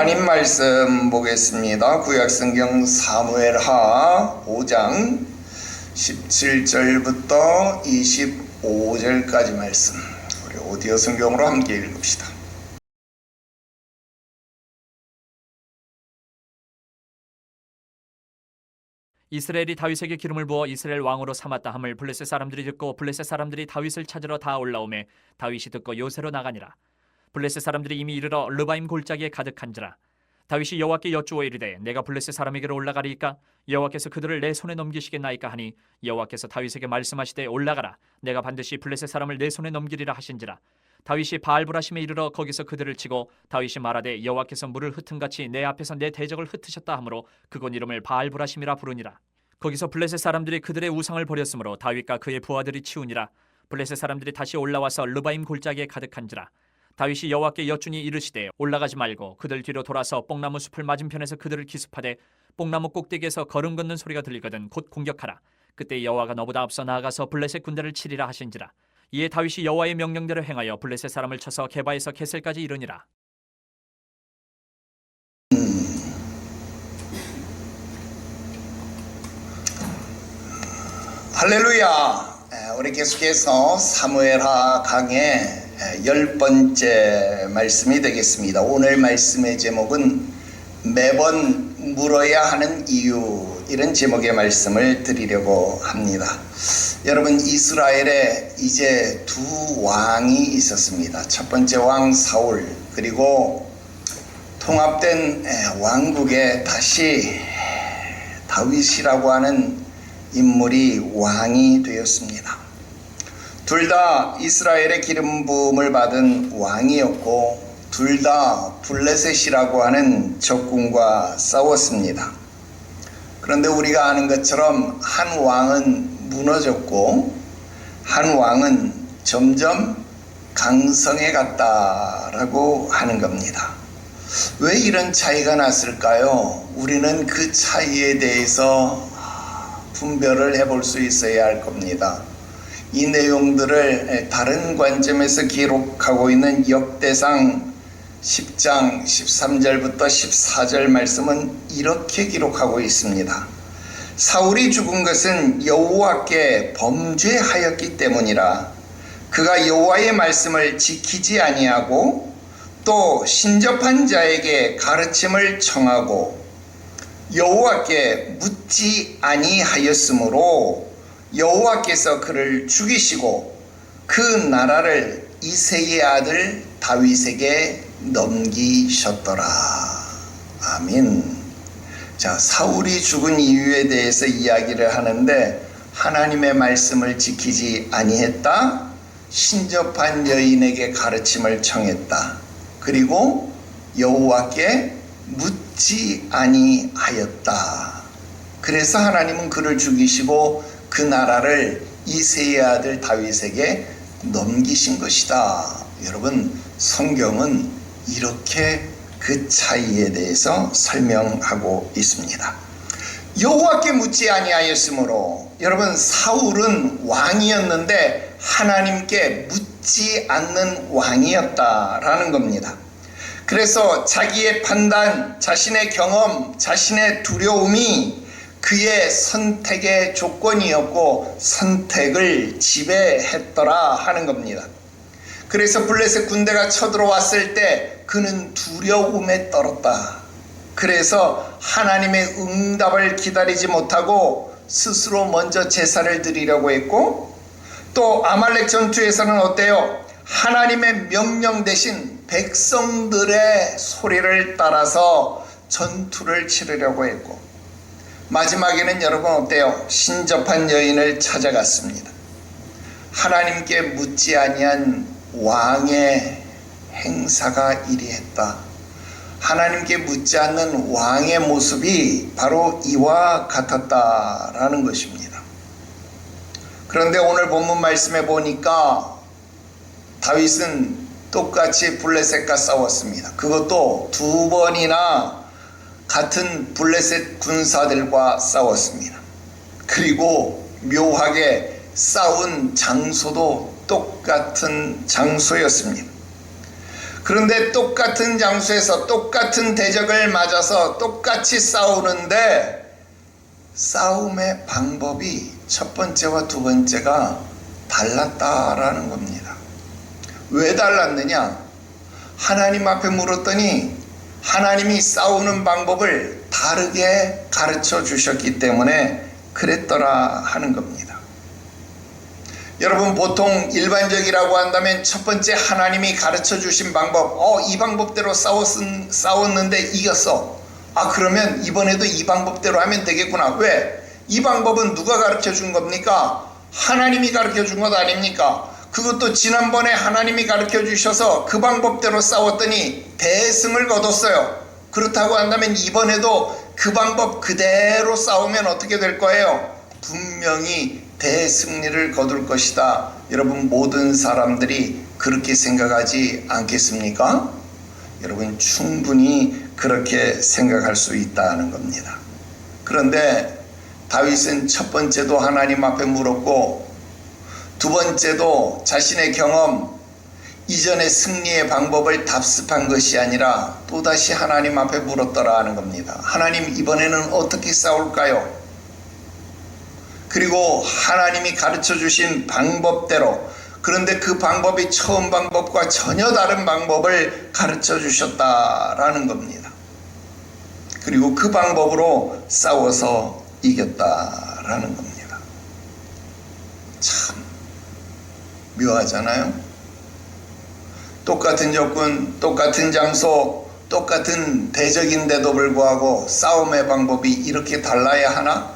하나님 말씀 보겠습니다. 구약성경 사무엘하 5장 17절부터 25절까지 말씀, 우리 오디오 성경으로 함께 읽읍시다. 이스라엘이 다윗에게 기름을 부어 이스라엘 왕으로 삼았다 함을 블레셋 사람들이 듣고 블레셋 사람들이 다윗을 찾으러 다 올라오매 다윗이 듣고 요새로 나가니라. 블레셋 사람들이 이미 이르러 르바임 골짜기에 가득한지라. 다윗이 여호와께 여쭈어 이르되 내가 블레셋 사람에게로 올라가리이까? 여호와께서 그들을 내 손에 넘기시겠나이까 하니 여호와께서 다윗에게 말씀하시되 올라가라. 내가 반드시 블레셋 사람을 내 손에 넘기리라 하신지라. 다윗이 바알브라심에 이르러 거기서 그들을 치고 다윗이 말하되 여호와께서 물을 흩은같이 내 앞에서 내 대적을 흩으셨다 하므로 그곳 이름을 바알브라심이라 부르니라. 거기서 블레셋 사람들이 그들의 우상을 버렸으므로 다윗과 그의 부하들이 치우니라. 블레셋 사람들이 다시 올라와서 르바임 골짜기에 가득한지라. 다윗이 여호와께 여쭈니 이르시되 올라가지 말고 그들 뒤로 돌아서 뽕나무 숲을 맞은편에서 그들을 기습하되 뽕나무 꼭대기에서 걸음 걷는 소리가 들리거든 곧 공격하라. 그때 여호와가 너보다 앞서 나아가서 블레셋 군대를 치리라 하신지라. 이에 다윗이 여호와의 명령대로 행하여 블레셋 사람을 쳐서 게바에서 게셀까지 이르니라. 할렐루야. 우리 계속해서 사무엘하 강의 10번째 말씀이 되겠습니다. 오늘 말씀의 제목은 매번 물어야 하는 이유, 이런 제목의 말씀을 드리려고 합니다. 여러분, 이스라엘에 이제 두 왕이 있었습니다. 첫 번째 왕 사울, 그리고 통합된 왕국에 다시 다윗이라고 하는 인물이 왕이 되었습니다. 둘 다 이스라엘의 기름 부음을 받은 왕이었고 둘 다 블레셋이라고 하는 적군과 싸웠습니다. 그런데 우리가 아는 것처럼 한 왕은 무너졌고 한 왕은 점점 강성해 갔다라고 하는 겁니다. 왜 이런 차이가 났을까요? 우리는 그 차이에 대해서 분별을 해볼 수 있어야 할 겁니다. 이 내용들을 다른 관점에서 기록하고 있는 역대상 10장 13절부터 14절 말씀은 이렇게 기록하고 있습니다. 사울이 죽은 것은 여호와께 범죄하였기 때문이라. 그가 여호와의 말씀을 지키지 아니하고 또 신접한 자에게 가르침을 청하고 여호와께 묻지 아니하였으므로 여호와께서 그를 죽이시고 그 나라를 이새의 아들 다윗에게 넘기셨더라. 아멘. 자, 사울이 죽은 이유에 대해서 이야기를 하는데 하나님의 말씀을 지키지 아니했다, 신접한 여인에게 가르침을 청했다, 그리고 여호와께 묻지 아니하였다. 그래서 하나님은 그를 죽이시고 그 나라를 이새의 아들 다윗에게 넘기신 것이다. 여러분, 성경은 이렇게 그 차이에 대해서 설명하고 있습니다. 여호와께 묻지 아니하였으므로, 여러분, 사울은 왕이었는데 하나님께 묻지 않는 왕이었다라는 겁니다. 그래서 자기의 판단, 자신의 경험, 자신의 두려움이 그의 선택의 조건이었고 선택을 지배했더라 하는 겁니다. 그래서 블레셋 군대가 쳐들어왔을 때 그는 두려움에 떨었다. 그래서 하나님의 응답을 기다리지 못하고 스스로 먼저 제사를 드리려고 했고, 또 아말렉 전투에서는 어때요? 하나님의 명령 대신 백성들의 소리를 따라서 전투를 치르려고 했고, 마지막에는 여러분 어때요? 신접한 여인을 찾아갔습니다. 하나님께 묻지 아니한 왕의 행사가 이리했다. 하나님께 묻지 않는 왕의 모습이 바로 이와 같았다라는 것입니다. 그런데 오늘 본문 말씀에 보니까 다윗은 똑같이 블레셋과 싸웠습니다. 그것도 두 번이나 같은 블레셋 군사들과 싸웠습니다. 그리고 묘하게 싸운 장소도 똑같은 장소였습니다. 그런데 똑같은 장소에서 똑같은 대적을 맞아서 똑같이 싸우는데 싸움의 방법이 첫 번째와 두 번째가 달랐다라는 겁니다. 왜 달랐느냐? 하나님 앞에 물었더니 하나님이 싸우는 방법을 다르게 가르쳐 주셨기 때문에 그랬더라 하는 겁니다. 여러분, 보통 일반적이라고 한다면 첫 번째 하나님이 가르쳐 주신 방법, 이 방법대로 싸웠는데 이겼어. 그러면 이번에도 이 방법대로 하면 되겠구나. 왜? 이 방법은 누가 가르쳐 준 겁니까? 하나님이 가르쳐 준 것 아닙니까? 그것도 지난번에 하나님이 가르쳐 주셔서 그 방법대로 싸웠더니 대승을 거뒀어요. 그렇다고 한다면 이번에도 그 방법 그대로 싸우면 어떻게 될 거예요? 분명히 대승리를 거둘 것이다. 여러분, 모든 사람들이 그렇게 생각하지 않겠습니까? 여러분, 충분히 그렇게 생각할 수 있다는 겁니다. 그런데 다윗은 첫 번째도 하나님 앞에 물었고 두 번째도 자신의 경험, 이전의 승리의 방법을 답습한 것이 아니라 또다시 하나님 앞에 물었더라 하는 겁니다. 하나님, 이번에는 어떻게 싸울까요? 그리고 하나님이 가르쳐 주신 방법대로, 그런데 그 방법이 처음 방법과 전혀 다른 방법을 가르쳐 주셨다라는 겁니다. 그리고 그 방법으로 싸워서 이겼다라는 겁니다. 참 묘하잖아요. 똑같은 조건, 똑같은 장소, 똑같은 대적인데도 불구하고 싸움의 방법이 이렇게 달라야 하나?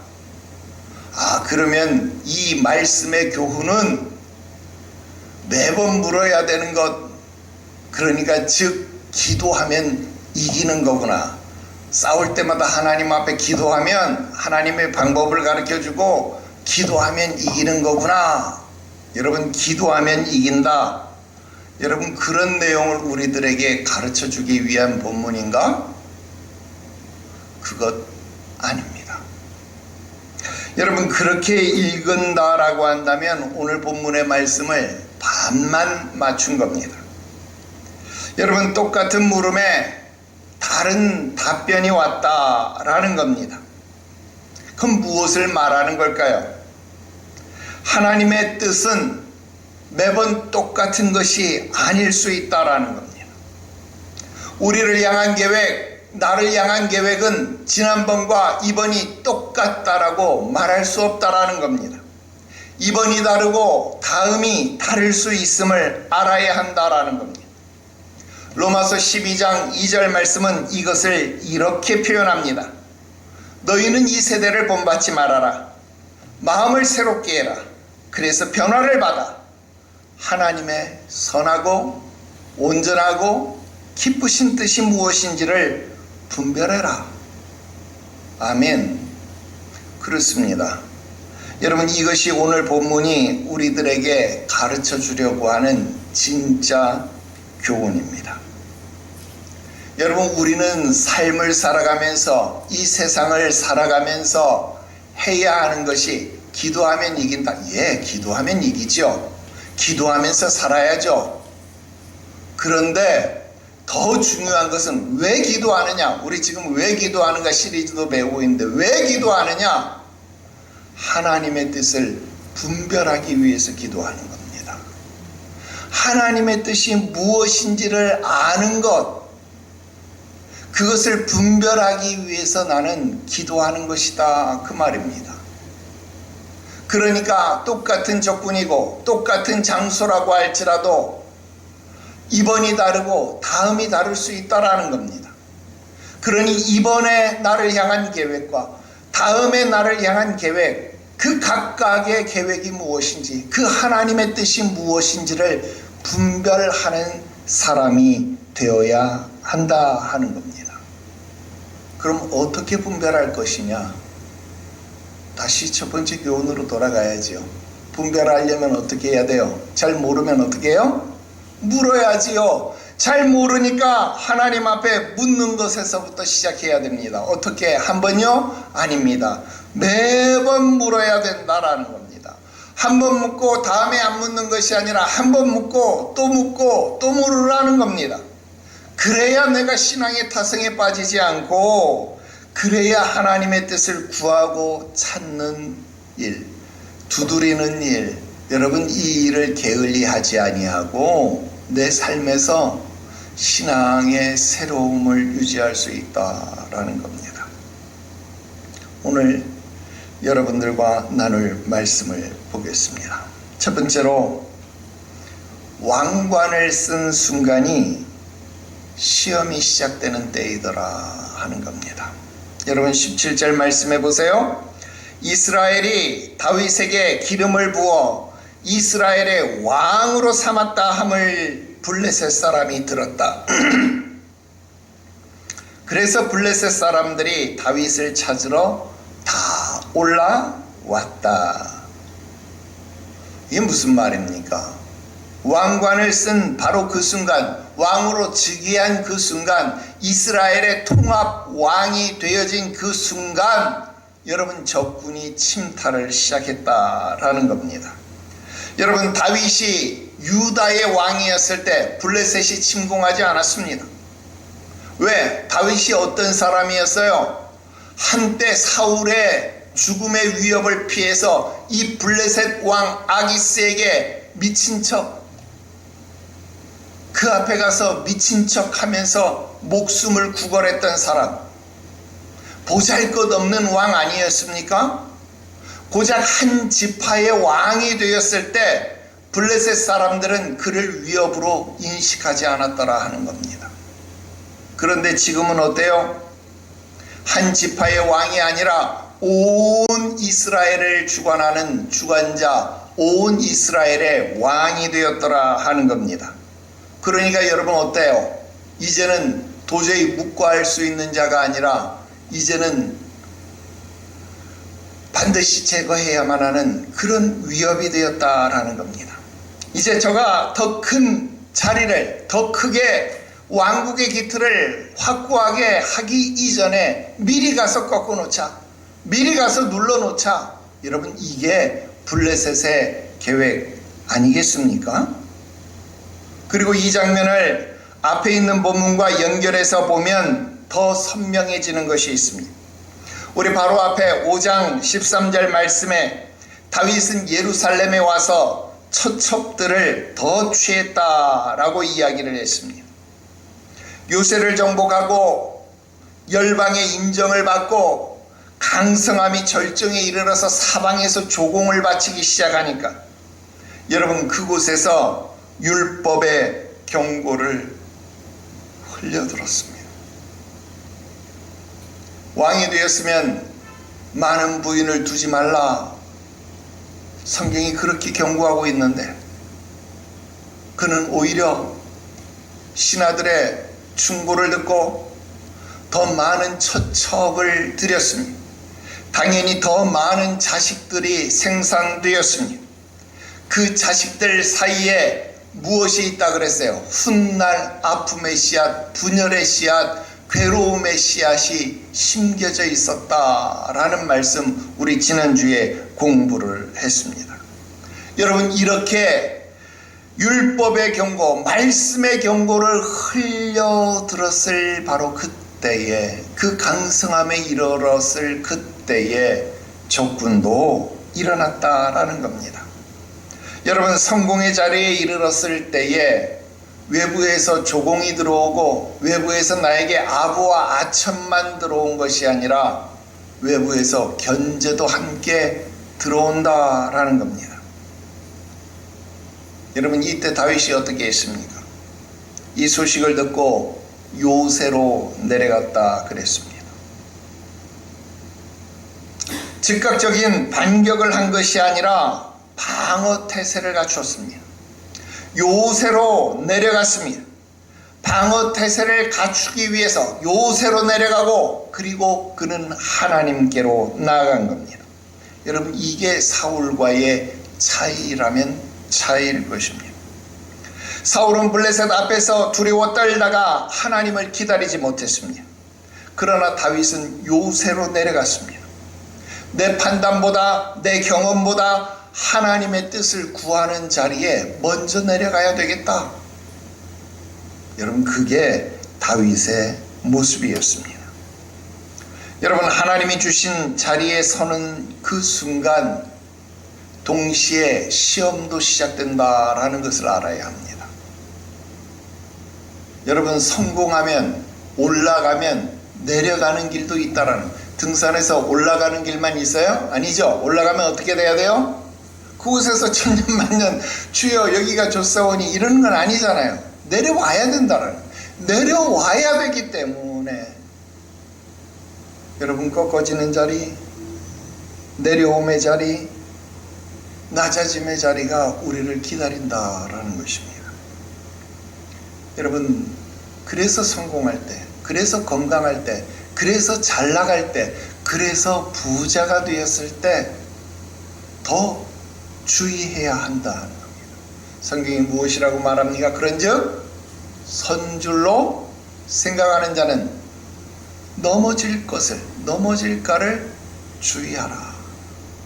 그러면 이 말씀의 교훈은 매번 물어야 되는 것, 그러니까 즉 기도하면 이기는 거구나. 싸울 때마다 하나님 앞에 기도하면 하나님의 방법을 가르쳐주고 기도하면 이기는 거구나. 여러분, 기도하면 이긴다. 여러분, 그런 내용을 우리들에게 가르쳐주기 위한 본문인가? 그것 아닙니다. 여러분, 그렇게 읽은다라고 한다면 오늘 본문의 말씀을 반만 맞춘 겁니다. 여러분, 똑같은 물음에 다른 답변이 왔다라는 겁니다. 그럼 무엇을 말하는 걸까요? 하나님의 뜻은 매번 똑같은 것이 아닐 수 있다라는 겁니다. 우리를 향한 계획, 나를 향한 계획은 지난번과 이번이 똑같다라고 말할 수 없다라는 겁니다. 이번이 다르고 다음이 다를 수 있음을 알아야 한다라는 겁니다. 로마서 12장 2절 말씀은 이것을 이렇게 표현합니다. 너희는 이 세대를 본받지 말아라. 마음을 새롭게 해라. 그래서 변화를 받아 하나님의 선하고 온전하고 기쁘신 뜻이 무엇인지를 분별해라. 아멘. 그렇습니다. 여러분, 이것이 오늘 본문이 우리들에게 가르쳐 주려고 하는 진짜 교훈입니다. 여러분, 우리는 삶을 살아가면서, 이 세상을 살아가면서 해야 하는 것이 기도하면 이긴다. 기도하면 이기죠. 기도하면서 살아야죠. 그런데 더 중요한 것은 왜 기도하느냐? 우리 지금 왜 기도하는가 시리즈도 배우고 있는데 왜 기도하느냐? 하나님의 뜻을 분별하기 위해서 기도하는 겁니다. 하나님의 뜻이 무엇인지를 아는 것, 그것을 분별하기 위해서 나는 기도하는 것이다, 그 말입니다. 그러니까 똑같은 적군이고 똑같은 장소라고 할지라도 이번이 다르고 다음이 다를 수 있다라는 겁니다. 그러니 이번에 나를 향한 계획과 다음에 나를 향한 계획, 그 각각의 계획이 무엇인지, 그 하나님의 뜻이 무엇인지를 분별하는 사람이 되어야 한다 하는 겁니다. 그럼 어떻게 분별할 것이냐? 다시 첫 번째 교훈으로 돌아가야지요. 분별하려면 어떻게 해야 돼요? 잘 모르면 어떻게 해요? 물어야지요. 잘 모르니까 하나님 앞에 묻는 것에서부터 시작해야 됩니다. 어떻게? 한 번요? 아닙니다. 매번 물어야 된다라는 겁니다. 한 번 묻고 다음에 안 묻는 것이 아니라 한 번 묻고 또 물으라는 겁니다. 그래야 내가 신앙의 타성에 빠지지 않고, 그래야 하나님의 뜻을 구하고 찾는 일, 두드리는 일, 여러분 이 일을 게을리 하지 아니하고 내 삶에서 신앙의 새로움을 유지할 수 있다라는 겁니다. 오늘 여러분들과 나눌 말씀을 보겠습니다. 첫 번째로, 왕관을 쓴 순간이 시험이 시작되는 때이더라 하는 겁니다. 여러분 17절 말씀해 보세요. 이스라엘이 다윗에게 기름을 부어 이스라엘의 왕으로 삼았다 함을 블레셋 사람이 들었다. 그래서 블레셋 사람들이 다윗을 찾으러 다 올라왔다. 이게 무슨 말입니까? 왕관을 쓴 바로 그 순간, 왕으로 즉위한 그 순간, 이스라엘의 통합 왕이 되어진 그 순간, 여러분 적군이 침탈을 시작했다라는 겁니다. 여러분 다윗이 유다의 왕이었을 때 블레셋이 침공하지 않았습니다. 왜? 다윗이 어떤 사람이었어요? 한때 사울의 죽음의 위협을 피해서 이 블레셋 왕 아기스에게 미친 척, 그 앞에 가서 미친 척 하면서 목숨을 구걸했던 사람, 보잘것없는 왕 아니었습니까? 고작 한 지파의 왕이 되었을 때 블레셋 사람들은 그를 위협으로 인식하지 않았더라 하는 겁니다. 그런데 지금은 어때요? 한 지파의 왕이 아니라 온 이스라엘을 주관하는 주관자, 온 이스라엘의 왕이 되었더라 하는 겁니다. 그러니까 여러분 어때요? 이제는 도저히 묵과할 수 있는 자가 아니라 이제는 반드시 제거해야만 하는 그런 위협이 되었다라는 겁니다. 이제 저가 더 큰 자리를, 더 크게 왕국의 기틀을 확고하게 하기 이전에 미리 가서 꺾어놓자, 미리 가서 눌러놓자. 여러분 이게 블레셋의 계획 아니겠습니까? 그리고 이 장면을 앞에 있는 본문과 연결해서 보면 더 선명해지는 것이 있습니다. 우리 바로 앞에 5장 13절 말씀에 다윗은 예루살렘에 와서 처첩들을 더 취했다라고 이야기를 했습니다. 요새를 정복하고 열방의 인정을 받고 강성함이 절정에 이르러서 사방에서 조공을 바치기 시작하니까 여러분 그곳에서 율법의 경고를 흘려들었습니다. 왕이 되었으면 많은 부인을 두지 말라. 성경이 그렇게 경고하고 있는데 그는 오히려 신하들의 충고를 듣고 더 많은 처첩을 드렸습니다. 당연히 더 많은 자식들이 생산되었습니다. 그 자식들 사이에 무엇이 있다 그랬어요? 훗날 아픔의 씨앗, 분열의 씨앗, 괴로움의 씨앗이 심겨져 있었다라는 말씀 우리 지난주에 공부를 했습니다. 여러분 이렇게 율법의 경고, 말씀의 경고를 흘려들었을 바로 그때에, 그 강성함에 이르렀을 그때에 적군도 일어났다라는 겁니다. 여러분 성공의 자리에 이르렀을 때에 외부에서 조공이 들어오고 외부에서 나에게 아부와 아첨만 들어온 것이 아니라 외부에서 견제도 함께 들어온다라는 겁니다. 여러분 이때 다윗이 어떻게 했습니까? 이 소식을 듣고 요새로 내려갔다 그랬습니다. 즉각적인 반격을 한 것이 아니라 방어 태세를 갖추었습니다. 요새로 내려갔습니다. 방어 태세를 갖추기 위해서 요새로 내려가고 그리고 그는 하나님께로 나아간 겁니다. 여러분 이게 사울과의 차이라면 차이일 것입니다. 사울은 블레셋 앞에서 두려워 떨다가 하나님을 기다리지 못했습니다. 그러나 다윗은 요새로 내려갔습니다. 내 판단보다 내 경험보다 하나님의 뜻을 구하는 자리에 먼저 내려가야 되겠다. 여러분 그게 다윗의 모습이었습니다. 여러분, 하나님이 주신 자리에 서는 그 순간 동시에 시험도 시작된다라는 것을 알아야 합니다. 여러분, 성공하면 올라가면 내려가는 길도 있다라는, 등산에서 올라가는 길만 있어요? 아니죠. 올라가면 어떻게 돼야 돼요? 그곳에서 천년만년 주여 여기가 좋사오니 이러는 건 아니잖아요. 내려와야 된다라는, 내려와야 되기 때문에 여러분, 꺾어지는 자리, 내려옴의 자리, 낮아짐의 자리가 우리를 기다린다라는 것입니다. 여러분, 그래서 성공할 때, 그래서 건강할 때, 그래서 잘 나갈 때, 그래서 부자가 되었을 때 더 주의해야 한다는 겁니다. 성경이 무엇이라고 말합니까? 그런즉 선줄로 생각하는 자는 넘어질 것을, 넘어질까를 주의하라.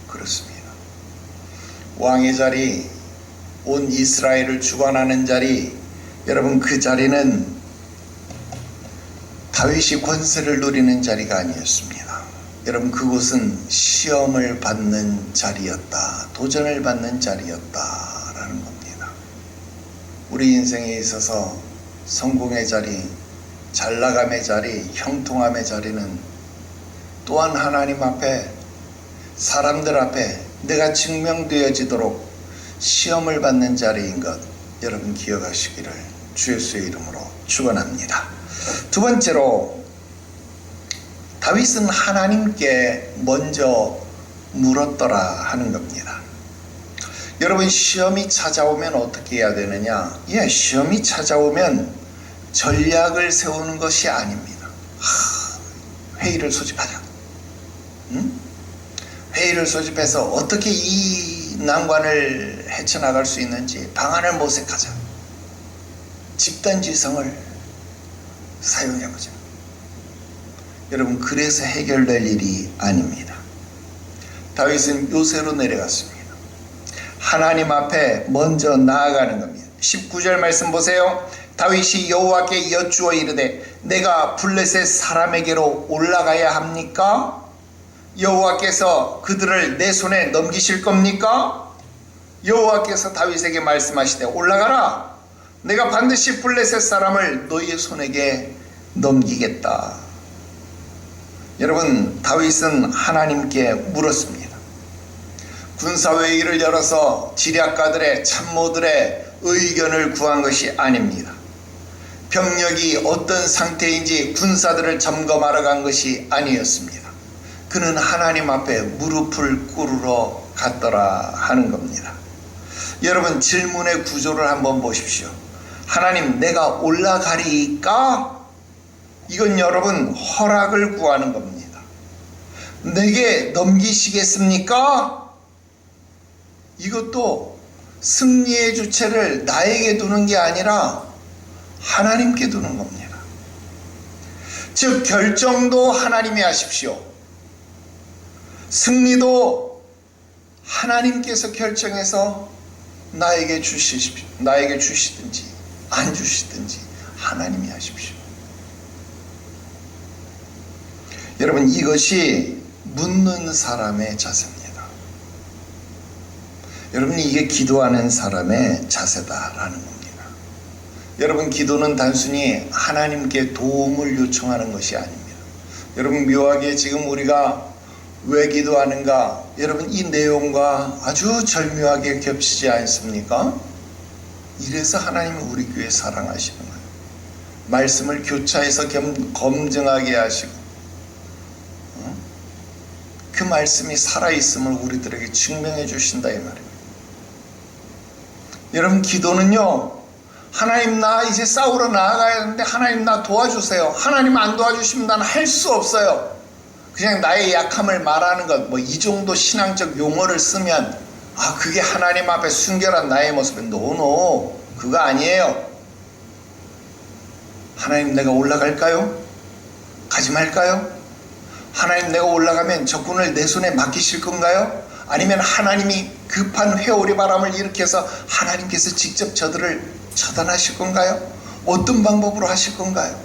그렇습니다. 왕의 자리, 온 이스라엘을 주관하는 자리, 여러분, 그 자리는 다윗이 권세를 누리는 자리가 아니었습니다. 여러분, 그곳은 시험을 받는 자리였다, 도전을 받는 자리였다라는 겁니다. 우리 인생에 있어서 성공의 자리, 잘나감의 자리, 형통함의 자리는 또한 하나님 앞에, 사람들 앞에 내가 증명되어지도록 시험을 받는 자리인 것 여러분 기억하시기를 주 예수의 이름으로 축원합니다. 두 번째로, 다윗은 하나님께 먼저 물었더라 하는 겁니다. 여러분, 시험이 찾아오면 어떻게 해야 되느냐? 시험이 찾아오면 전략을 세우는 것이 아닙니다. 회의를 소집하자. 회의를 소집해서 어떻게 이 난관을 헤쳐나갈 수 있는지 방안을 모색하자. 집단지성을 사용해보자. 여러분, 그래서 해결될 일이 아닙니다. 다윗은 요새로 내려갔습니다. 하나님 앞에 먼저 나아가는 겁니다. 19절 말씀 보세요. 다윗이 여호와께 여쭈어 이르되 내가 블레셋 사람에게로 올라가야 합니까? 여호와께서 그들을 내 손에 넘기실 겁니까? 여호와께서 다윗에게 말씀하시되 올라가라. 내가 반드시 블레셋 사람을 너희의 손에게 넘기겠다. 여러분, 다윗은 하나님께 물었습니다. 군사회의를 열어서 지략가들의, 참모들의 의견을 구한 것이 아닙니다. 병력이 어떤 상태인지 군사들을 점검하러 간 것이 아니었습니다. 그는 하나님 앞에 무릎을 꿇으러 갔더라 하는 겁니다. 여러분, 질문의 구조를 한번 보십시오. 하나님, 내가 올라가리까? 이건 여러분 허락을 구하는 겁니다. 내게 넘기시겠습니까? 이것도 승리의 주체를 나에게 두는 게 아니라 하나님께 두는 겁니다. 즉, 결정도 하나님이 하십시오. 승리도 하나님께서 결정해서 나에게 주시십시오. 나에게 주시든지 안 주시든지 하나님이 하십시오. 여러분, 이것이 묻는 사람의 자세입니다. 여러분, 이게 기도하는 사람의 자세다라는 겁니다. 여러분, 기도는 단순히 하나님께 도움을 요청하는 것이 아닙니다. 여러분, 묘하게 지금 우리가 왜 기도하는가? 여러분, 이 내용과 아주 절묘하게 겹치지 않습니까? 이래서 하나님은 우리 교회 사랑하시는 거예요. 말씀을 교차해서 검증하게 하시고 그 말씀이 살아있음을 우리들에게 증명해 주신다 이 말이에요. 여러분, 기도는요, 하나님 나 이제 싸우러 나아가야 하는데 하나님 나 도와주세요. 하나님 안 도와주시면 나는 할 수 없어요. 그냥 나의 약함을 말하는 것, 이 정도 신앙적 용어를 쓰면 그게 하나님 앞에 순결한 나의 모습은 노, 그거 아니에요. 하나님, 내가 올라갈까요? 가지 말까요? 하나님, 내가 올라가면 적군을 내 손에 맡기실 건가요? 아니면 하나님이 급한 회오리 바람을 일으켜서 하나님께서 직접 저들을 처단하실 건가요? 어떤 방법으로 하실 건가요?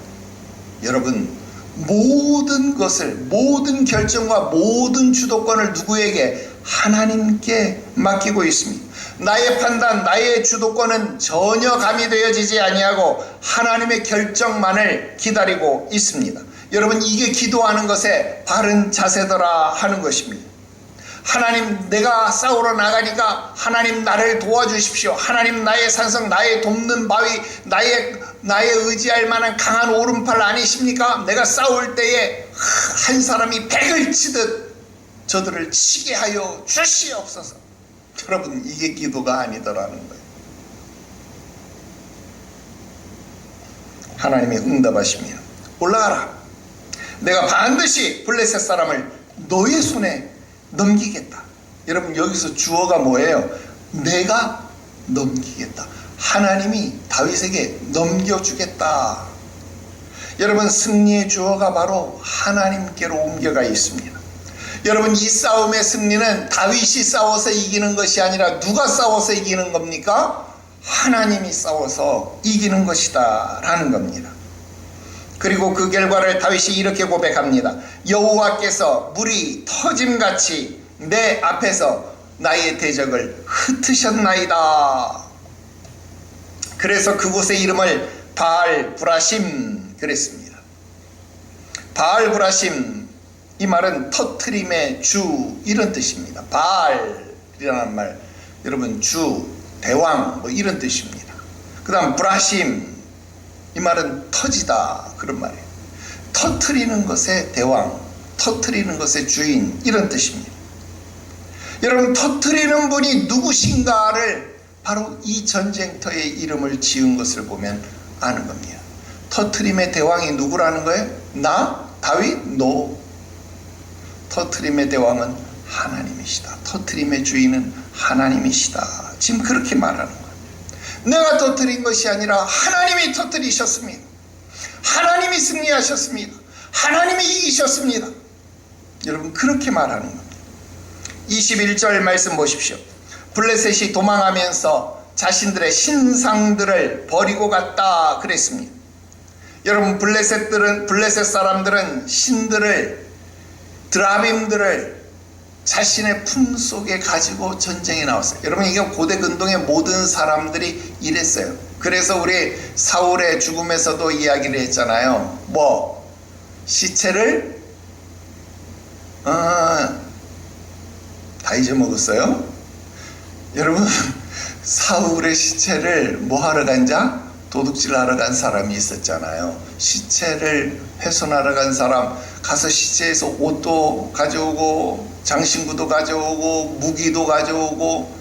여러분, 모든 것을, 모든 결정과 모든 주도권을 누구에게? 하나님께 맡기고 있습니다. 나의 판단, 나의 주도권은 전혀 가미되어지지 아니하고 하나님의 결정만을 기다리고 있습니다. 여러분, 이게 기도하는 것의 바른 자세더라 하는 것입니다. 하나님, 내가 싸우러 나가니까 하나님 나를 도와주십시오. 하나님, 나의 산성, 나의 돕는 바위, 나의 의지할 만한 강한 오른팔 아니십니까? 내가 싸울 때에 한 사람이 백을 치듯 저들을 치게 하여 주시옵소서. 여러분, 이게 기도가 아니더라는 거예요. 하나님이 응답하십니다. 올라가라. 내가 반드시 블레셋 사람을 너의 손에 넘기겠다. 여러분, 여기서 주어가 뭐예요? 내가 넘기겠다. 하나님이 다윗에게 넘겨주겠다. 여러분, 승리의 주어가 바로 하나님께로 옮겨가 있습니다. 여러분, 이 싸움의 승리는 다윗이 싸워서 이기는 것이 아니라 누가 싸워서 이기는 겁니까? 하나님이 싸워서 이기는 것이다 라는 겁니다. 그리고 그 결과를 다윗이 이렇게 고백합니다. 여호와께서 물이 터짐같이 내 앞에서 나의 대적을 흩으셨나이다. 그래서 그곳의 이름을 바알브라심 그랬습니다. 바알브라심, 이 말은 터트림의 주 이런 뜻입니다. 바알이라는 말, 여러분, 주, 대왕 뭐 이런 뜻입니다. 그 다음 브라심, 이 말은 터지다 그런 말이에요. 터트리는 것의 대왕, 터트리는 것의 주인 이런 뜻입니다. 여러분, 터트리는 분이 누구신가를 바로 이 전쟁터의 이름을 지은 것을 보면 아는 겁니다. 터트림의 대왕이 누구라는 거예요? 나? 다윗? 노. 터트림의 대왕은 하나님이시다. 터트림의 주인은 하나님이시다. 지금 그렇게 말하는 거예요. 내가 터트린 것이 아니라 하나님이 터트리셨습니다. 하나님이 승리하셨습니다. 하나님이 이기셨습니다. 여러분, 그렇게 말하는 겁니다. 21절 말씀 보십시오. 블레셋이 도망하면서 자신들의 신상들을 버리고 갔다 그랬습니다. 여러분, 블레셋 사람들은 신들을, 드라빔들을 자신의 품속에 가지고 전쟁에 나왔어요. 여러분, 이게 고대 근동의 모든 사람들이 이랬어요. 그래서 우리 사울의 죽음에서도 이야기를 했잖아요. 뭐 시체를 다 잊어먹었어요. 여러분, 사울의 시체를 뭐 하러 간자? 도둑질하러 간 사람이 있었잖아요. 시체를 훼손하러 간 사람, 가서 시체에서 옷도 가져오고 장신구도 가져오고 무기도 가져오고,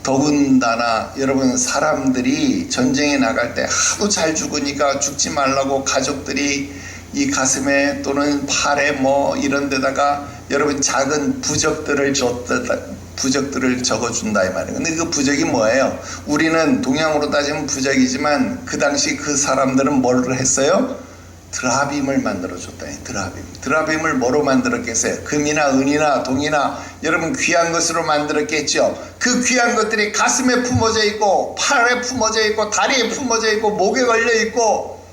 더군다나 여러분, 사람들이 전쟁에 나갈 때 하도 잘 죽으니까 죽지 말라고 가족들이 이 가슴에 또는 팔에 뭐 이런 데다가 여러분 작은 부적들을 적어준다 이 말이에요. 근데 그 부적이 뭐예요? 우리는 동양으로 따지면 부적이지만 그 당시 그 사람들은 뭘 했어요? 드라빔을 만들어줬다. 드라빔을 뭐로 만들었겠어요? 금이나 은이나 동이나 여러분 귀한 것으로 만들었겠죠. 그 귀한 것들이 가슴에 품어져 있고 팔에 품어져 있고 다리에 품어져 있고 목에 걸려 있고,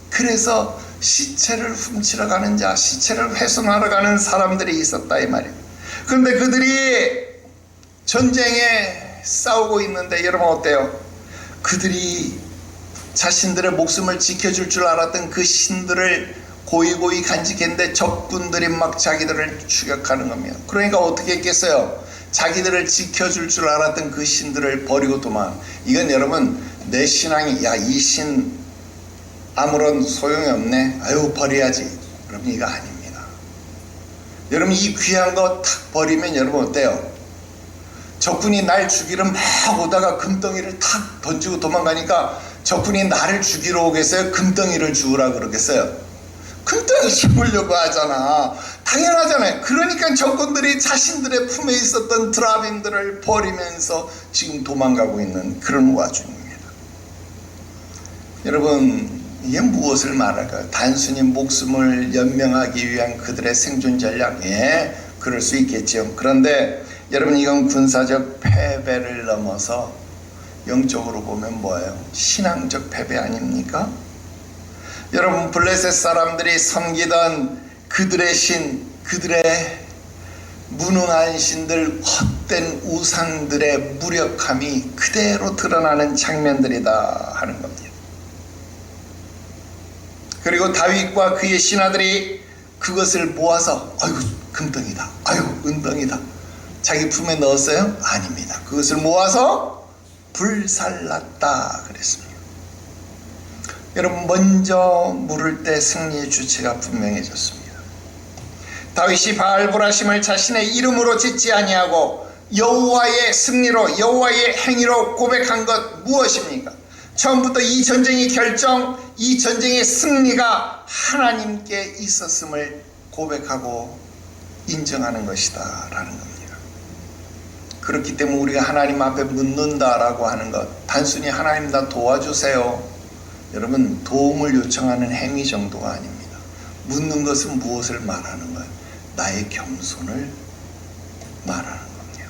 그래서 시체를 훔치러 가는 자, 시체를 훼손하러 가는 사람들이 있었다 이 말이에요. 그런데 그들이 전쟁에 싸우고 있는데 여러분 어때요? 그들이 자신들의 목숨을 지켜줄 줄 알았던 그 신들을 고이고이 간직했는데 적군들이 막 자기들을 추격하는 겁니다. 그러니까 어떻게 했겠어요? 자기들을 지켜줄 줄 알았던 그 신들을 버리고 도망. 이건 여러분, 내 신앙이 야, 이 신 아무런 소용이 없네, 아유 버려야지, 여러분 이거 아닙니다. 여러분, 이 귀한 거 탁 버리면 여러분 어때요? 적군이 날 죽이러 막 오다가 금덩이를 탁 던지고 도망가니까 적군이 나를 죽이러 오겠어요? 금덩이를 주우라 그러겠어요? 금덩이 주우려고 하잖아. 당연하잖아요. 그러니까 적군들이 자신들의 품에 있었던 드라빔들을 버리면서 지금 도망가고 있는 그런 와중입니다. 여러분, 이게 무엇을 말할까요? 단순히 목숨을 연명하기 위한 그들의 생존 전략, 예, 그럴 수 있겠죠. 그런데 여러분, 이건 군사적 패배를 넘어서 영적으로 보면 뭐예요? 신앙적 패배 아닙니까? 여러분, 블레셋 사람들이 섬기던 그들의 신, 그들의 무능한 신들, 헛된 우상들의 무력함이 그대로 드러나는 장면들이다 하는 겁니다. 그리고 다윗과 그의 신하들이 그것을 모아서 아이고 금덩이다, 아이고 은덩이다, 자기 품에 넣었어요? 아닙니다. 그것을 모아서 불살랐다 그랬습니다. 여러분, 먼저 물을 때 승리의 주체가 분명해졌습니다. 다윗이 바알보라심을 자신의 이름으로 짓지 아니하고 여호와의 승리로, 여호와의 행위로 고백한 것 무엇입니까? 처음부터 이 전쟁의 결정, 이 전쟁의 승리가 하나님께 있었음을 고백하고 인정하는 것이다 라는 겁니다. 그렇기 때문에 우리가 하나님 앞에 묻는다라고 하는 것, 단순히 하나님 나 도와주세요, 여러분, 도움을 요청하는 행위 정도가 아닙니다. 묻는 것은 무엇을 말하는 거예요? 나의 겸손을 말하는 겁니다.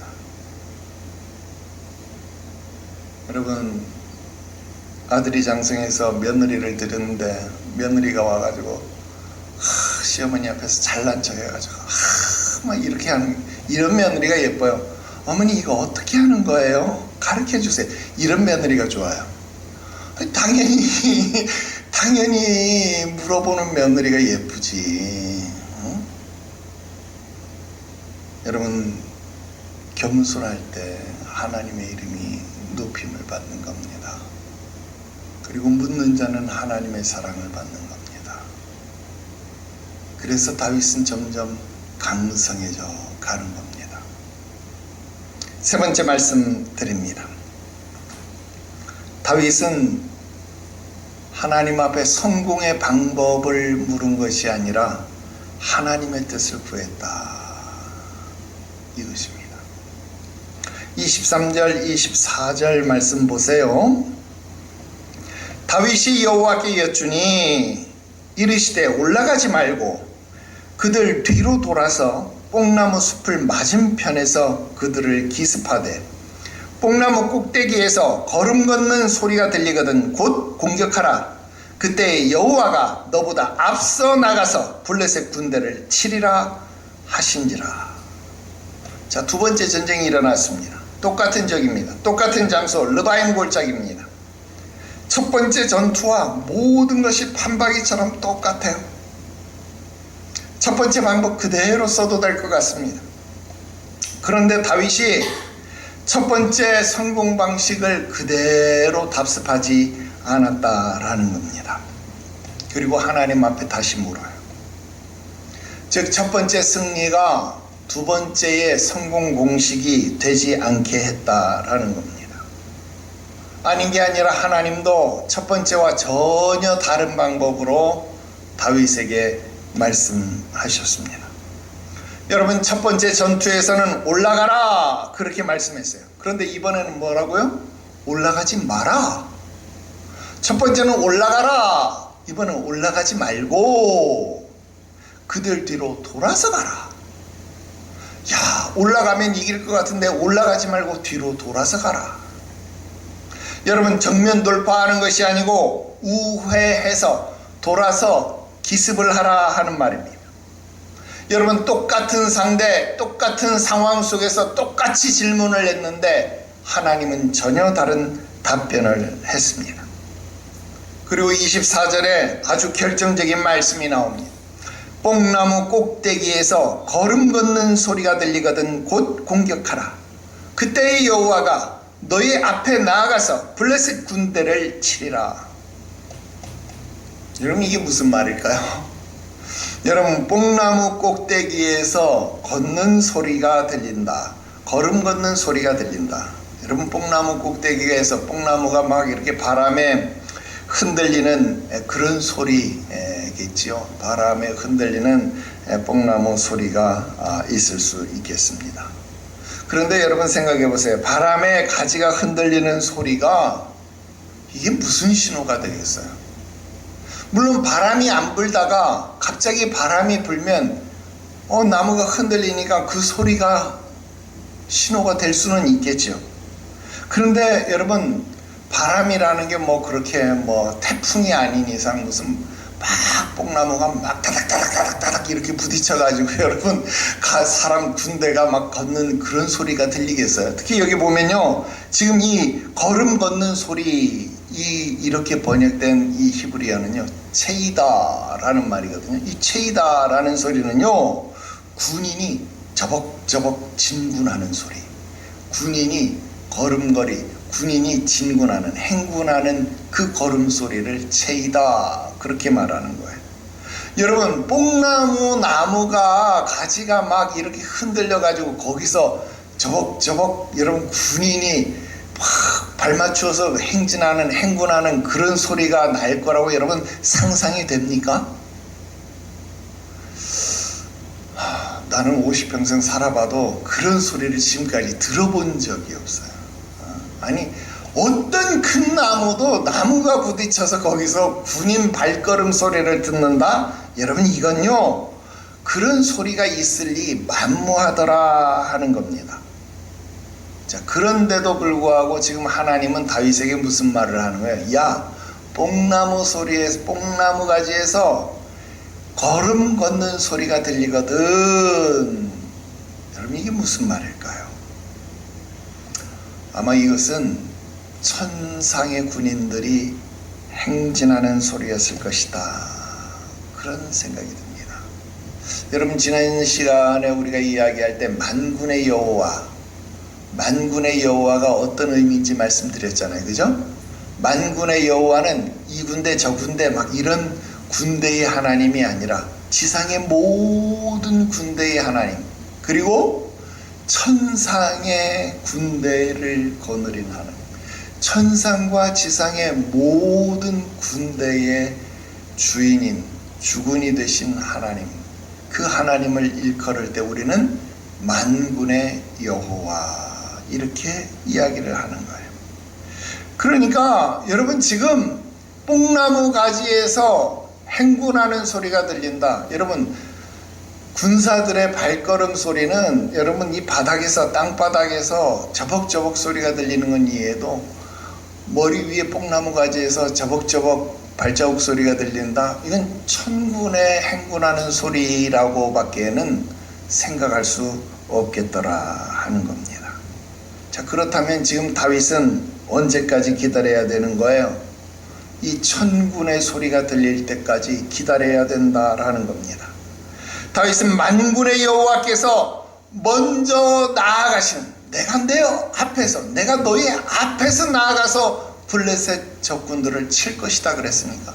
여러분, 아들이 장성해서 며느리를 드렸는데 며느리가 와가지고 시어머니 앞에서 잘난 척 해가지고 막 이렇게 하는, 이런 며느리가 예뻐요. 어머니 이거 어떻게 하는 거예요? 가르쳐 주세요. 이런 며느리가 좋아요. 당연히 물어보는 며느리가 예쁘지. 어? 여러분, 겸손할 때 하나님의 이름이 높임을 받는 겁니다. 그리고 묻는 자는 하나님의 사랑을 받는 겁니다. 그래서 다윗은 점점 강성해져 가는 겁니다. 세 번째 말씀 드립니다. 다윗은 하나님 앞에 성공의 방법을 물은 것이 아니라 하나님의 뜻을 구했다, 이것입니다. 23절 24절 말씀 보세요. 다윗이 여호와께 여쭈니 이르시되 올라가지 말고 그들 뒤로 돌아서 뽕나무 숲을 맞은편에서 그들을 기습하되 뽕나무 꼭대기에서 걸음 걷는 소리가 들리거든 곧 공격하라. 그때 여호와가 너보다 앞서 나가서 블레셋 군대를 치리라 하신지라. 자, 두 번째 전쟁이 일어났습니다. 똑같은 적입니다. 똑같은 장소 르바임 골짜기입니다. 첫 번째 전투와 모든 것이 판박이처럼 똑같아요. 첫 번째 방법 그대로 써도 될 것 같습니다. 그런데 다윗이 첫 번째 성공 방식을 그대로 답습하지 않았다라는 겁니다. 그리고 하나님 앞에 다시 물어요. 즉, 첫 번째 승리가 두 번째의 성공 공식이 되지 않게 했다라는 겁니다. 아닌 게 아니라 하나님도 첫 번째와 전혀 다른 방법으로 다윗에게 말씀하셨습니다. 여러분, 첫 번째 전투에서는 올라가라 그렇게 말씀했어요. 그런데 이번에는 뭐라고요? 올라가지 마라. 첫 번째는 올라가라, 이번엔 올라가지 말고 그들 뒤로 돌아서 가라. 야, 올라가면 이길 것 같은데 올라가지 말고 뒤로 돌아서 가라. 여러분, 정면 돌파하는 것이 아니고 우회해서 돌아서 기습을 하라 하는 말입니다. 여러분, 똑같은 상대, 똑같은 상황 속에서 똑같이 질문을 했는데 하나님은 전혀 다른 답변을 했습니다. 그리고 24절에 아주 결정적인 말씀이 나옵니다. 뽕나무 꼭대기에서 걸음 걷는 소리가 들리거든 곧 공격하라. 그때의 여호와가 너희 앞에 나아가서 블레셋 군대를 치리라. 여러분, 이게 무슨 말일까요? 여러분, 뽕나무 꼭대기에서 걷는 소리가 들린다, 걸음 걷는 소리가 들린다. 여러분, 뽕나무 꼭대기에서 뽕나무가 막 이렇게 바람에 흔들리는 그런 소리겠지요. 바람에 흔들리는 뽕나무 소리가 있을 수 있겠습니다. 그런데 여러분 생각해 보세요. 바람에 가지가 흔들리는 소리가 이게 무슨 신호가 되겠어요? 물론 바람이 안 불다가 갑자기 바람이 불면 나무가 흔들리니까 그 소리가 신호가 될 수는 있겠죠. 그런데 여러분, 바람이라는 게 그렇게 태풍이 아닌 이상 무슨 막 뽕나무가 막 다닥다닥 이렇게 부딪혀가지고 여러분 사람 군대가 막 걷는 그런 소리가 들리겠어요? 특히 여기 보면요, 지금 이 걸음 걷는 소리, 이렇게 번역된 이 히브리어는요, 체이다라는 말이거든요. 이 체이다라는 소리는요, 군인이 저벅저벅 진군하는 소리, 군인이 걸음걸이, 군인이 진군하는, 행군하는 그 걸음소리를 체이다, 그렇게 말하는 거예요. 여러분, 나무가 가지가 막 이렇게 흔들려 가지고 거기서 저벅저벅 여러분 군인이 막 발맞추어서 행군하는 그런 소리가 날 거라고 여러분 상상이 됩니까? 나는 50평생 살아봐도 그런 소리를 지금까지 들어본 적이 없어요. 아니, 어떤 큰 나무도 나무가 부딪혀서 거기서 군인 발걸음 소리를 듣는다? 여러분, 이건요, 그런 소리가 있을 리 만무하더라 하는 겁니다. 자, 그런데도 불구하고 지금 하나님은 다윗에게 무슨 말을 하는 거예요? 야, 뽕나무 가지에서 걸음 걷는 소리가 들리거든. 여러분, 이게 무슨 말일까요? 아마 이것은 천상의 군인들이 행진하는 소리였을 것이다, 그런 생각이 듭니다. 여러분, 지난 시간에 우리가 이야기할 때 만군의 여호와가 어떤 의미인지 말씀드렸잖아요, 그죠? 만군의 여호와는 이 군대 저 군대 막 이런 군대의 하나님이 아니라 지상의 모든 군대의 하나님, 그리고 천상의 군대를 거느린 하나님, 천상과 지상의 모든 군대의 주인인, 주군이 되신 하나님, 그 하나님을 일컬을 때 우리는 만군의 여호와, 이렇게 이야기를 하는 거예요. 그러니까 여러분, 지금 뽕나무 가지에서 행군하는 소리가 들린다. 여러분, 군사들의 발걸음 소리는 여러분 이 바닥에서, 땅바닥에서 저벅저벅 소리가 들리는 건 이해해도 머리 위에 뽕나무 가지에서 저벅저벅 발자국 소리가 들린다, 이건 천군의 행군하는 소리라고 밖에는 생각할 수 없겠더라 하는 겁니다. 자, 그렇다면 지금 다윗은 언제까지 기다려야 되는 거예요? 이 천군의 소리가 들릴 때까지 기다려야 된다라는 겁니다. 다윗은 만군의 여호와께서 먼저 나아가시는, 내가 너희 앞에서 나아가서 블레셋 적군들을 칠 것이다 그랬습니까?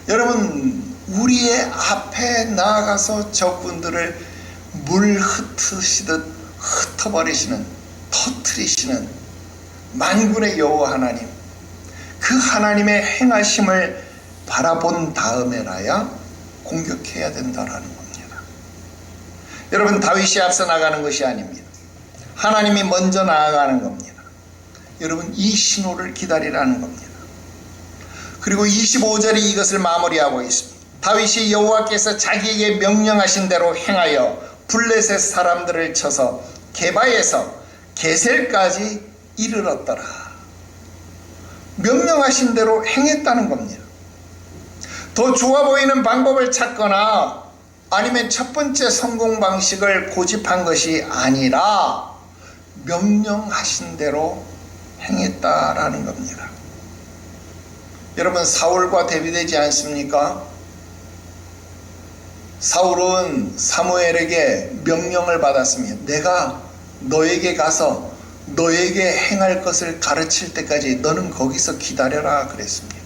여러분, 우리의 앞에 나아가서 적군들을 물 흩으시듯 흩어버리시는, 터뜨리시는 만군의 여호와 하나님, 그 하나님의 행하심을 바라본 다음에나야 공격해야 된다라는 겁니다. 여러분, 다윗이 앞서 나가는 것이 아닙니다. 하나님이 먼저 나아가는 겁니다. 여러분, 이 신호를 기다리라는 겁니다. 그리고 25절이 이것을 마무리하고 있습니다. 다윗이 여호와께서 자기에게 명령하신 대로 행하여 블레셋 사람들을 쳐서 게바에서 게셀까지 이르렀더라. 명령하신 대로 행했다는 겁니다. 더 좋아 보이는 방법을 찾거나 아니면 첫 번째 성공 방식을 고집한 것이 아니라 명령하신 대로 행했다라는 겁니다. 여러분, 사울과 대비되지 않습니까? 사울은 사무엘에게 명령을 받았습니다. 내가 너에게 가서 너에게 행할 것을 가르칠 때까지 너는 거기서 기다려라 그랬습니다.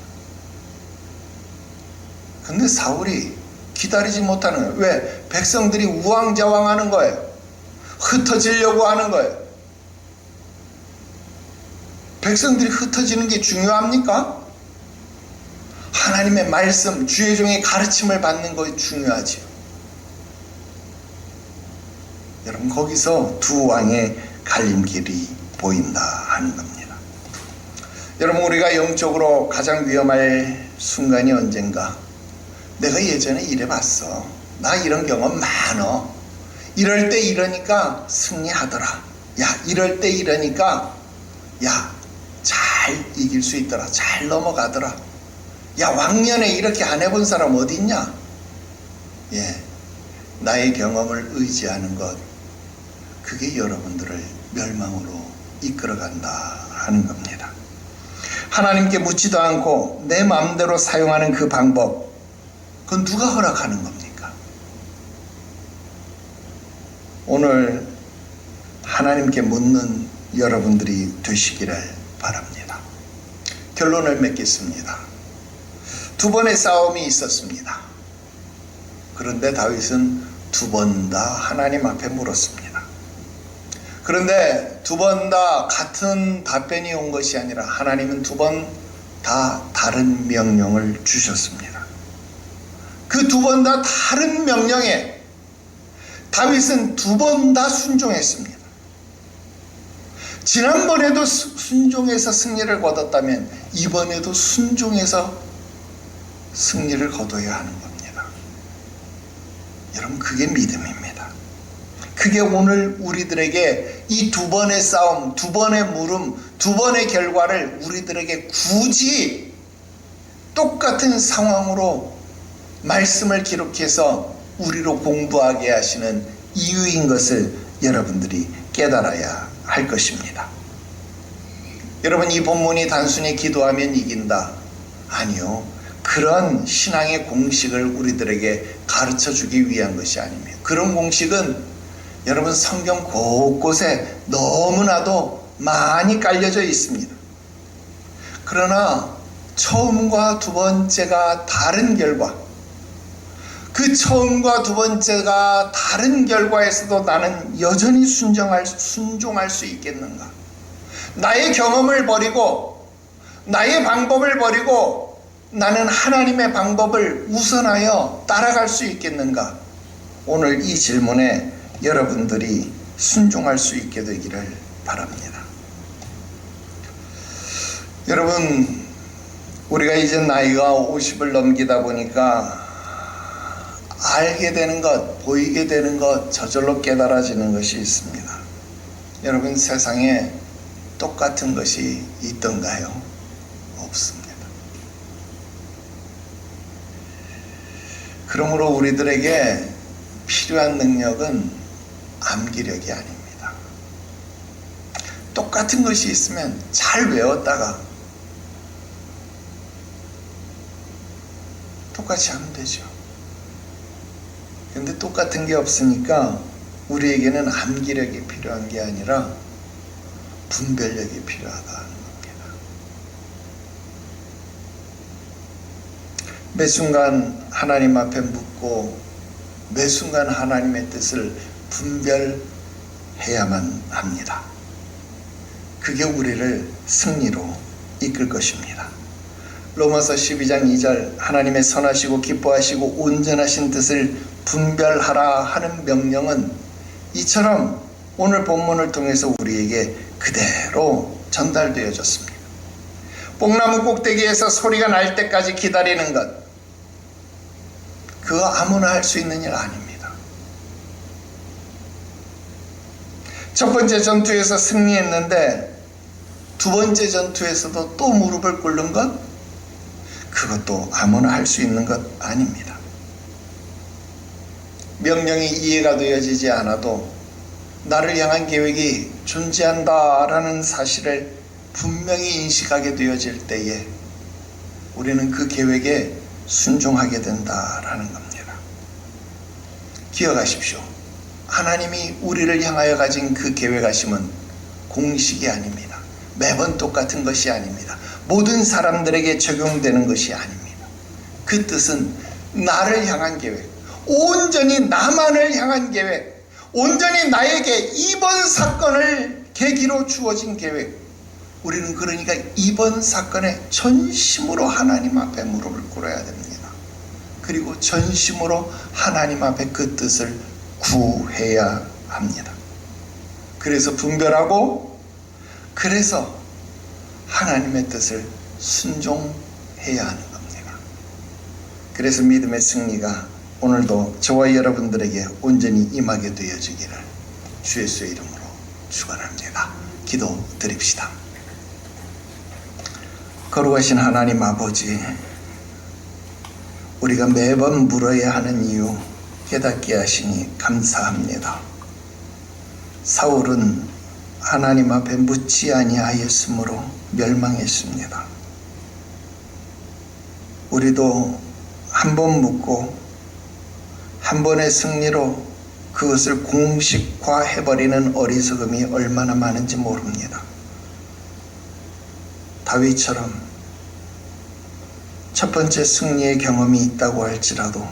근데 사울이 기다리지 못하는 거예요. 왜? 백성들이 우왕좌왕하는 거예요. 흩어지려고 하는 거예요. 백성들이 흩어지는 게 중요합니까? 하나님의 말씀, 주의 종의 가르침을 받는 것이 중요하지요. 여러분, 거기서 두 왕의 갈림길이 보인다 하는 겁니다. 여러분, 우리가 영적으로 가장 위험할 순간이 언젠가? 내가 예전에 이래봤어. 나 이런 경험 많어. 이럴 때 이러니까 승리하더라. 야, 이럴 때 이러니까 야, 잘 이길 수 있더라. 잘 넘어가더라. 야, 왕년에 이렇게 안 해본 사람 어디 있냐? 예, 나의 경험을 의지하는 것, 그게 여러분들을 멸망으로 이끌어간다 하는 겁니다. 하나님께 묻지도 않고 내 마음대로 사용하는 그 방법, 그건 누가 허락하는 겁니까? 오늘 하나님께 묻는 여러분들이 되시기를 바랍니다. 결론을 맺겠습니다. 두 번의 싸움이 있었습니다. 그런데 다윗은 두 번 다 하나님 앞에 물었습니다. 그런데 두 번 다 같은 답변이 온 것이 아니라 하나님은 두 번 다 다른 명령을 주셨습니다. 그 두 번 다 다른 명령에 다윗은 두 번 다 순종했습니다. 지난번에도 순종해서 승리를 거뒀다면 이번에도 순종해서 승리를 거둬야 하는 겁니다. 여러분, 그게 믿음입니다. 그게 오늘 우리들에게 이 두 번의 싸움, 두 번의 물음, 두 번의 결과를 우리들에게 굳이 똑같은 상황으로 말씀을 기록해서 우리로 공부하게 하시는 이유인 것을 여러분들이 깨달아야 할 것입니다. 여러분, 이 본문이 단순히 기도하면 이긴다, 아니요, 그런 신앙의 공식을 우리들에게 가르쳐주기 위한 것이 아닙니다. 그런 공식은 여러분 성경 곳곳에 너무나도 많이 깔려져 있습니다. 그러나 처음과 두 번째가 다른 결과, 그 처음과 두 번째가 다른 결과에서도 나는 여전히 순종할 수 있겠는가? 나의 경험을 버리고 나의 방법을 버리고 나는 하나님의 방법을 우선하여 따라갈 수 있겠는가? 오늘 이 질문에 여러분들이 순종할 수 있게 되기를 바랍니다. 여러분, 우리가 이제 나이가 50을 넘기다 보니까 알게 되는 것, 보이게 되는 것, 저절로 깨달아지는 것이 있습니다. 여러분, 세상에 똑같은 것이 있던가요? 없습니다. 그러므로 우리들에게 필요한 능력은 암기력이 아닙니다. 똑같은 것이 있으면 잘 외웠다가 똑같이 하면 되죠. 그런데 똑같은 게 없으니까 우리에게는 암기력이 필요한 게 아니라 분별력이 필요하다는 겁니다. 매 순간 하나님 앞에 묻고 매 순간 하나님의 뜻을 분별해야만 합니다. 그게 우리를 승리로 이끌 것입니다. 로마서 12장 2절, 하나님의 선하시고 기뻐하시고 온전하신 뜻을 분별하라 하는 명령은 이처럼 오늘 본문을 통해서 우리에게 그대로 전달되어졌습니다. 뽕나무 꼭대기에서 소리가 날 때까지 기다리는 것, 그거 아무나 할 수 있는 일 아닙니다. 첫 번째 전투에서 승리했는데 두 번째 전투에서도 또 무릎을 꿇는 것, 그것도 아무나 할 수 있는 것 아닙니다. 명령이 이해가 되어지지 않아도 나를 향한 계획이 존재한다라는 사실을 분명히 인식하게 되어질 때에 우리는 그 계획에 순종하게 된다라는 겁니다. 기억하십시오. 하나님이 우리를 향하여 가진 그 계획하심은 공식이 아닙니다. 매번 똑같은 것이 아닙니다. 모든 사람들에게 적용되는 것이 아닙니다. 그 뜻은 나를 향한 계획, 온전히 나만을 향한 계획, 온전히 나에게 이번 사건을 계기로 주어진 계획. 우리는 그러니까 이번 사건에 전심으로 하나님 앞에 무릎을 꿇어야 됩니다. 그리고 전심으로 하나님 앞에 그 뜻을 구해야 합니다. 그래서 분별하고, 그래서 하나님의 뜻을 순종해야 하는 겁니다. 그래서 믿음의 승리가 오늘도 저와 여러분들에게 온전히 임하게 되어지기를 주 예수의 이름으로 축원합니다. 기도 드립시다. 거룩하신 하나님 아버지, 우리가 매번 물어야 하는 이유 깨닫게 하시니 감사합니다. 사울은 하나님 앞에 묻지 아니하였으므로 멸망했습니다. 우리도 한 번 묻고 한 번의 승리로 그것을 공식화해버리는 어리석음이 얼마나 많은지 모릅니다. 다윗처럼 첫 번째 승리의 경험이 있다고 할지라도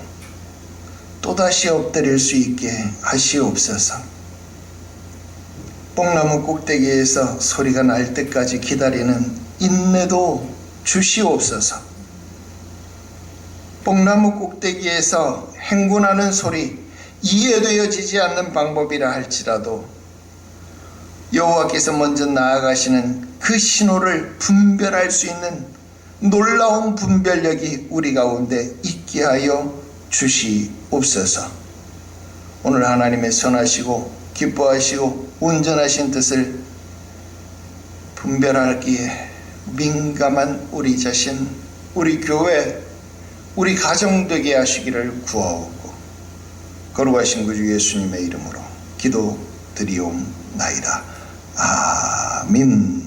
또다시 엎드릴 수 있게 하시옵소서. 뽕나무 꼭대기에서 소리가 날 때까지 기다리는 인내도 주시옵소서. 뽕나무 꼭대기에서 행군하는 소리, 이해되어지지 않는 방법이라 할지라도 여호와께서 먼저 나아가시는 그 신호를 분별할 수 있는 놀라운 분별력이 우리 가운데 있게 하여 주시옵소서. 오늘 하나님의 선하시고 기뻐하시고 온전하신 뜻을 분별하기에 민감한 우리 자신, 우리 교회, 우리 가정 되게 하시기를 구하옵고 거룩하신 구주 예수님의 이름으로 기도드리옵나이다. 아멘.